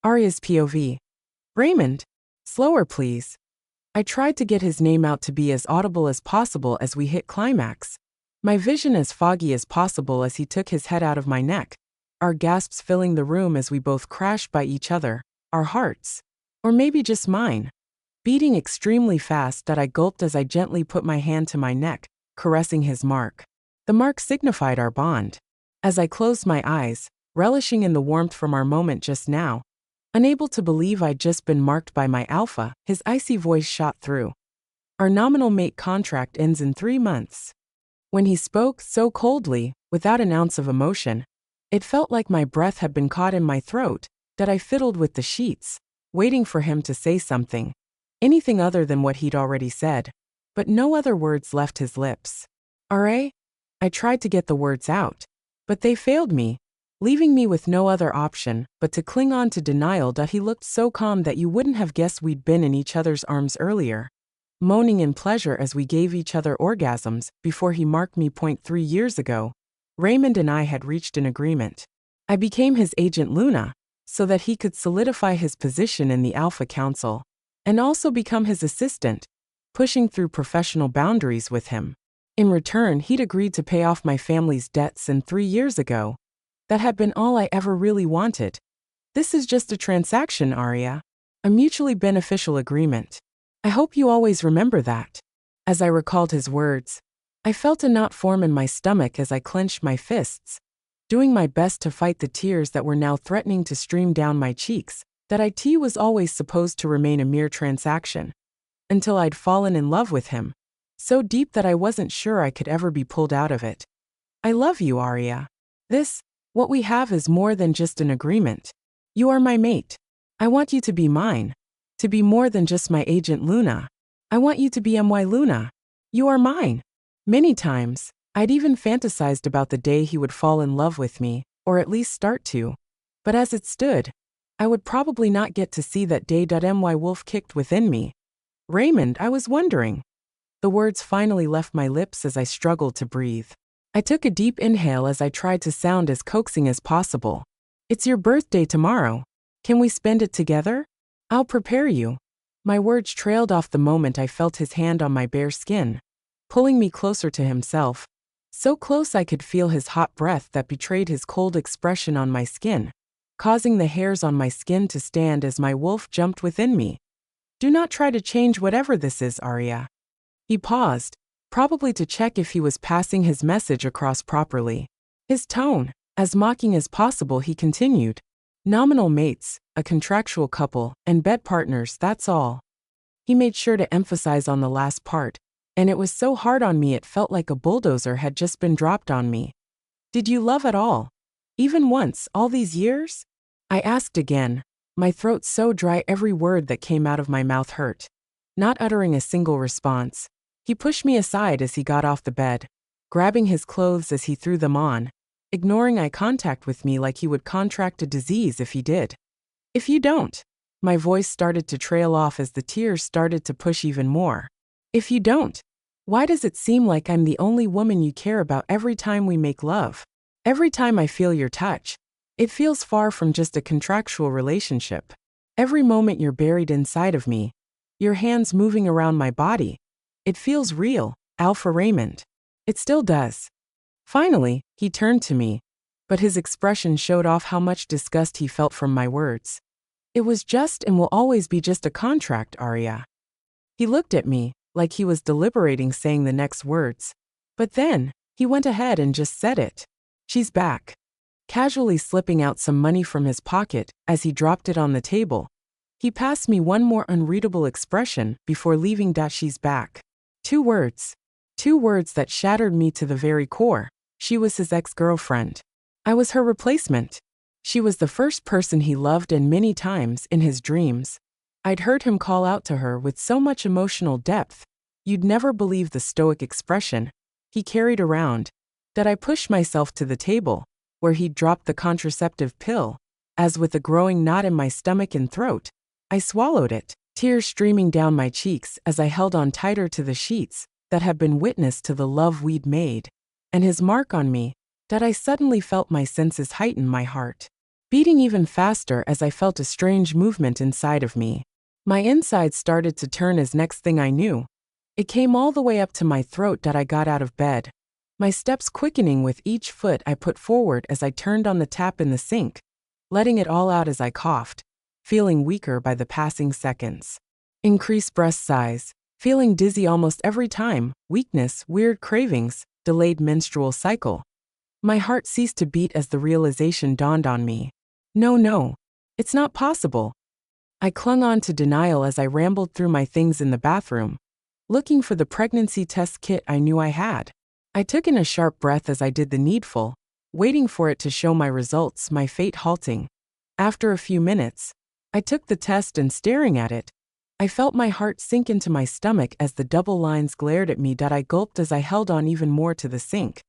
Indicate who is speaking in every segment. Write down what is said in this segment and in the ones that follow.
Speaker 1: Arya's POV. Raymond. Slower, please. I tried to get his name out to be as audible as possible as we hit climax. My vision as foggy as possible as he took his head out of my neck. Our gasps filling the room as we both crashed by each other, our hearts. Or maybe just mine. Beating extremely fast that I gulped as I gently put my hand to my neck, caressing his mark. The mark signified our bond. As I closed my eyes, relishing in the warmth from our moment just now, unable to believe I'd just been marked by my alpha, his icy voice shot through. Our nominal mate contract ends in 3 months. When he spoke so coldly, without an ounce of emotion, it felt like my breath had been caught in my throat, that I fiddled with the sheets, waiting for him to say something. Anything other than what he'd already said. But no other words left his lips. "R.A.?" I tried to get the words out, but they failed me, leaving me with no other option but to cling on to denial that he looked so calm that you wouldn't have guessed we'd been in each other's arms earlier, moaning in pleasure as we gave each other orgasms before he marked me. 3 years ago, Raymond and I had reached an agreement. I became his agent Luna, so that he could solidify his position in the Alpha Council, and also become his assistant, pushing through professional boundaries with him. In return, he'd agreed to pay off my family's debts, and 3 years ago, that had been all I ever really wanted. This is just a transaction, Arya. A mutually beneficial agreement. I hope you always remember that. As I recalled his words, I felt a knot form in my stomach as I clenched my fists, doing my best to fight the tears that were now threatening to stream down my cheeks. That IT was always supposed to remain a mere transaction. Until I'd fallen in love with him. So deep that I wasn't sure I could ever be pulled out of it. I love you, Arya. What we have is more than just an agreement. You are my mate. I want you to be mine. To be more than just my agent Luna. I want you to be my Luna. You are mine. Many times, I'd even fantasized about the day he would fall in love with me, or at least start to. But as it stood, I would probably not get to see that day. My wolf kicked within me. Raymond, I was wondering. The words finally left my lips as I struggled to breathe. I took a deep inhale as I tried to sound as coaxing as possible. It's your birthday tomorrow. Can we spend it together? I'll prepare you. My words trailed off the moment I felt his hand on my bare skin, pulling me closer to himself. So close I could feel his hot breath that betrayed his cold expression on my skin, causing the hairs on my skin to stand as my wolf jumped within me. Do not try to change whatever this is, Arya. He paused, probably to check if he was passing his message across properly. His tone, as mocking as possible, he continued. Nominal mates, a contractual couple, and bed partners, that's all. He made sure to emphasize on the last part, and it was so hard on me it felt like a bulldozer had just been dropped on me. Did you love at all? Even once, all these years? I asked again, my throat so dry every word that came out of my mouth hurt. Not uttering a single response, he pushed me aside as he got off the bed, grabbing his clothes as he threw them on, ignoring eye contact with me like he would contract a disease if he did. If you don't. My voice started to trail off as the tears started to push even more. If you don't. Why does it seem like I'm the only woman you care about every time we make love? Every time I feel your touch. It feels far from just a contractual relationship. Every moment you're buried inside of me, your hands moving around my body. It feels real, Alpha Raymond. It still does. Finally, he turned to me, but his expression showed off how much disgust he felt from my words. It was just and will always be just a contract, Arya. He looked at me, like he was deliberating saying the next words. But then, he went ahead and just said it. She's back. Casually slipping out some money from his pocket as he dropped it on the table. He passed me one more unreadable expression before leaving. She's back. 2 words. 2 words that shattered me to the very core. She was his ex-girlfriend. I was her replacement. She was the first person he loved, and many times in his dreams, I'd heard him call out to her with so much emotional depth. You'd never believe the stoic expression he carried around. That I pushed myself to the table, where he'd dropped the contraceptive pill, as with a growing knot in my stomach and throat, I swallowed it, tears streaming down my cheeks as I held on tighter to the sheets that had been witness to the love we'd made, and his mark on me, that I suddenly felt my senses heighten. My heart beating even faster as I felt a strange movement inside of me. My insides started to turn as next thing I knew, it came all the way up to my throat that I got out of bed. My steps quickening with each foot I put forward as I turned on the tap in the sink, letting it all out as I coughed, feeling weaker by the passing seconds. Increased breast size, feeling dizzy almost every time, weakness, weird cravings, delayed menstrual cycle. My heart ceased to beat as the realization dawned on me. No, it's not possible. I clung on to denial as I rambled through my things in the bathroom, looking for the pregnancy test kit I knew I had. I took in a sharp breath as I did the needful, waiting for it to show my results, my fate halting. After a few minutes, I took the test and staring at it, I felt my heart sink into my stomach as the double lines glared at me that I gulped as I held on even more to the sink.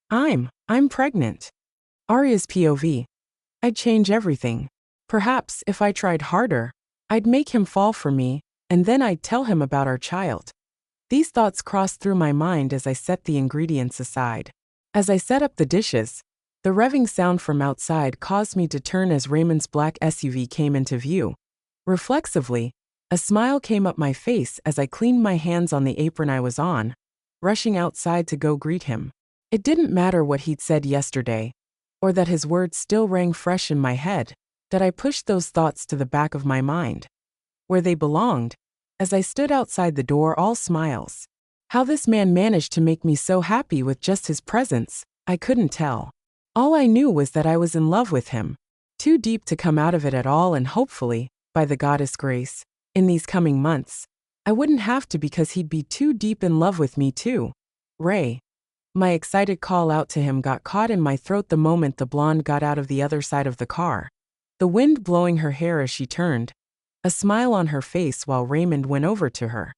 Speaker 1: I'm pregnant. Arya's POV. I'd change everything. Perhaps if I tried harder, I'd make him fall for me, and then I'd tell him about our child. These thoughts crossed through my mind as I set the ingredients aside. As I set up the dishes, the revving sound from outside caused me to turn as Raymond's black SUV came into view. Reflexively, a smile came up my face as I cleaned my hands on the apron I was on, rushing outside to go greet him. It didn't matter what he'd said yesterday, or that his words still rang fresh in my head, that I pushed those thoughts to the back of my mind, where they belonged, as I stood outside the door all smiles. How this man managed to make me so happy with just his presence, I couldn't tell. All I knew was that I was in love with him, too deep to come out of it at all, and hopefully, by the goddess grace, in these coming months, I wouldn't have to, because he'd be too deep in love with me too. Ray. My excited call out to him got caught in my throat the moment the blonde got out of the other side of the car, the wind blowing her hair as she turned, a smile on her face while Raymond went over to her.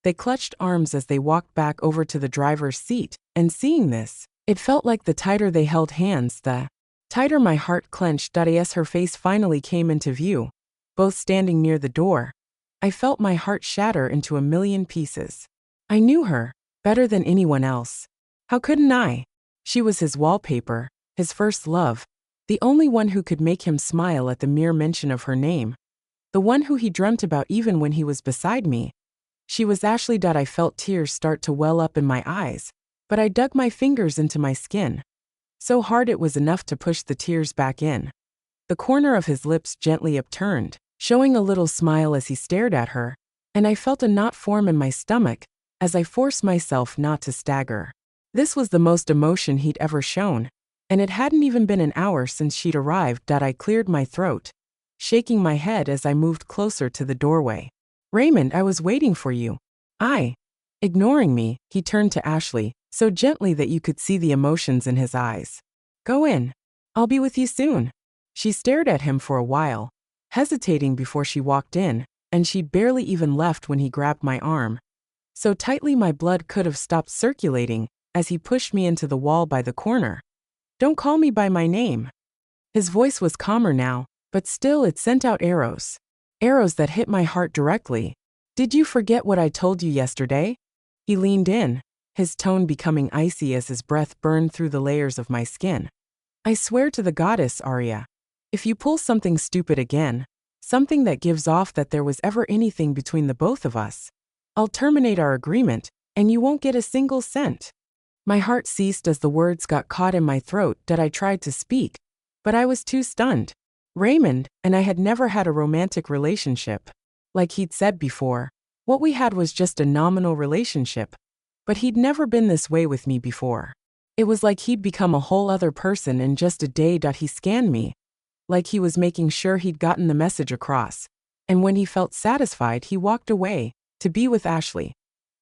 Speaker 1: They clutched arms as they walked back over to the driver's seat, and seeing this, it felt like the tighter they held hands, the tighter my heart clenched. As her face finally came into view, both standing near the door, I felt my heart shatter into a million pieces. I knew her better than anyone else. How couldn't I? She was his wallpaper, his first love, the only one who could make him smile at the mere mention of her name, the one who he dreamt about even when he was beside me. She was Ashley. I felt tears start to well up in my eyes, but I dug my fingers into my skin, so hard it was enough to push the tears back in. The corner of his lips gently upturned, showing a little smile as he stared at her, and I felt a knot form in my stomach as I forced myself not to stagger. This was the most emotion he'd ever shown, and it hadn't even been an hour since she'd arrived. I cleared my throat, shaking my head as I moved closer to the doorway. Raymond, I was waiting for you. Ignoring me, he turned to Ashley, so gently that you could see the emotions in his eyes. Go in. I'll be with you soon. She stared at him for a while, hesitating before she walked in, and she'd barely even left when he grabbed my arm, so tightly my blood could have stopped circulating, as he pushed me into the wall by the corner. Don't call me by my name. His voice was calmer now, but still it sent out arrows. Arrows that hit my heart directly. Did you forget what I told you yesterday? He leaned in, his tone becoming icy as his breath burned through the layers of my skin. I swear to the goddess, Arya, if you pull something stupid again, something that gives off that there was ever anything between the both of us, I'll terminate our agreement, and you won't get a single cent. My heart ceased as the words got caught in my throat. I tried to speak, but I was too stunned. Raymond and I had never had a romantic relationship. Like he'd said before, what we had was just a nominal relationship, but he'd never been this way with me before. It was like he'd become a whole other person in just a day. He scanned me, like he was making sure he'd gotten the message across, and when he felt satisfied, he walked away to be with Ashley.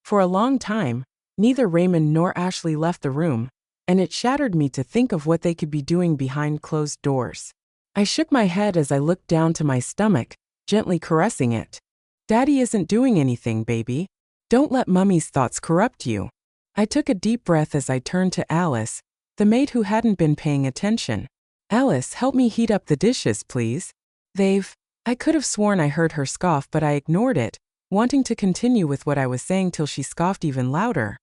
Speaker 1: For a long time, neither Raymond nor Ashley left the room, and it shattered me to think of what they could be doing behind closed doors. I shook my head as I looked down to my stomach, gently caressing it. Daddy isn't doing anything, baby. Don't let Mummy's thoughts corrupt you. I took a deep breath as I turned to Alice, the maid who hadn't been paying attention. Alice, help me heat up the dishes, please. I could have sworn I heard her scoff, but I ignored it, wanting to continue with what I was saying till she scoffed even louder.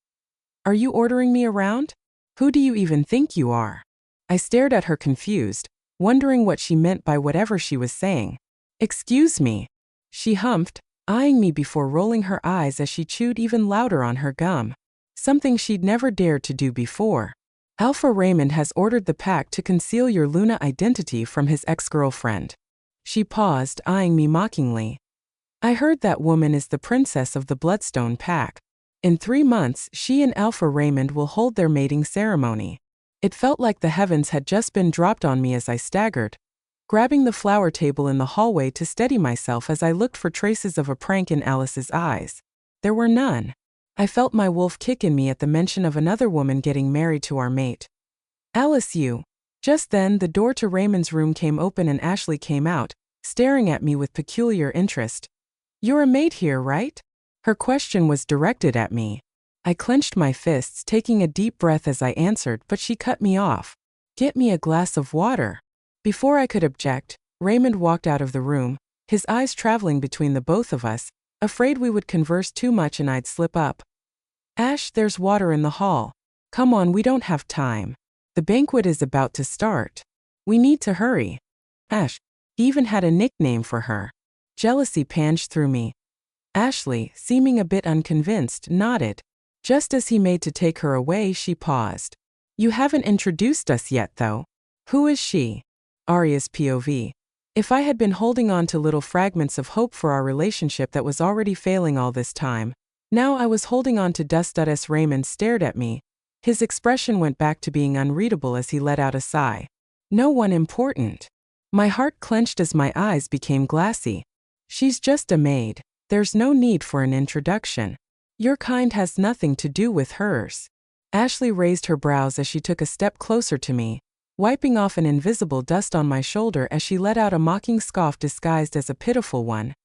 Speaker 1: Are you ordering me around? Who do you even think you are? I stared at her confused, wondering what she meant by whatever she was saying. "Excuse me," she humphed, eyeing me before rolling her eyes as she chewed even louder on her gum. Something she'd never dared to do before. "Alpha Raymond has ordered the pack to conceal your Luna identity from his ex-girlfriend." She paused, eyeing me mockingly. "I heard that woman is the princess of the Bloodstone pack. In 3 months, she and Alpha Raymond will hold their mating ceremony." It felt like the heavens had just been dropped on me as I staggered, grabbing the flower table in the hallway to steady myself as I looked for traces of a prank in Alice's eyes. There were none. I felt my wolf kick in me at the mention of another woman getting married to our mate. "Alice, you." Just then, the door to Raymond's room came open and Ashley came out, staring at me with peculiar interest. "You're a mate here, right?" Her question was directed at me. I clenched my fists, taking a deep breath as I answered, but she cut me off. "Get me a glass of water." Before I could object, Raymond walked out of the room, his eyes traveling between the both of us, afraid we would converse too much and I'd slip up. "Ash, there's water in the hall. Come on, we don't have time. The banquet is about to start. We need to hurry." Ash. He even had a nickname for her. Jealousy panged through me. Ashley, seeming a bit unconvinced, nodded. Just as he made to take her away, she paused. "You haven't introduced us yet, though. Who is she?" Arya's POV. If I had been holding on to little fragments of hope for our relationship that was already failing all this time, now I was holding on to dust. As Raymond stared at me, his expression went back to being unreadable as he let out a sigh. "No one important." My heart clenched as my eyes became glassy. "She's just a maid. There's no need for an introduction. Your kind has nothing to do with hers." Ashley raised her brows as she took a step closer to me, wiping off an invisible dust on my shoulder as she let out a mocking scoff disguised as a pitiful one.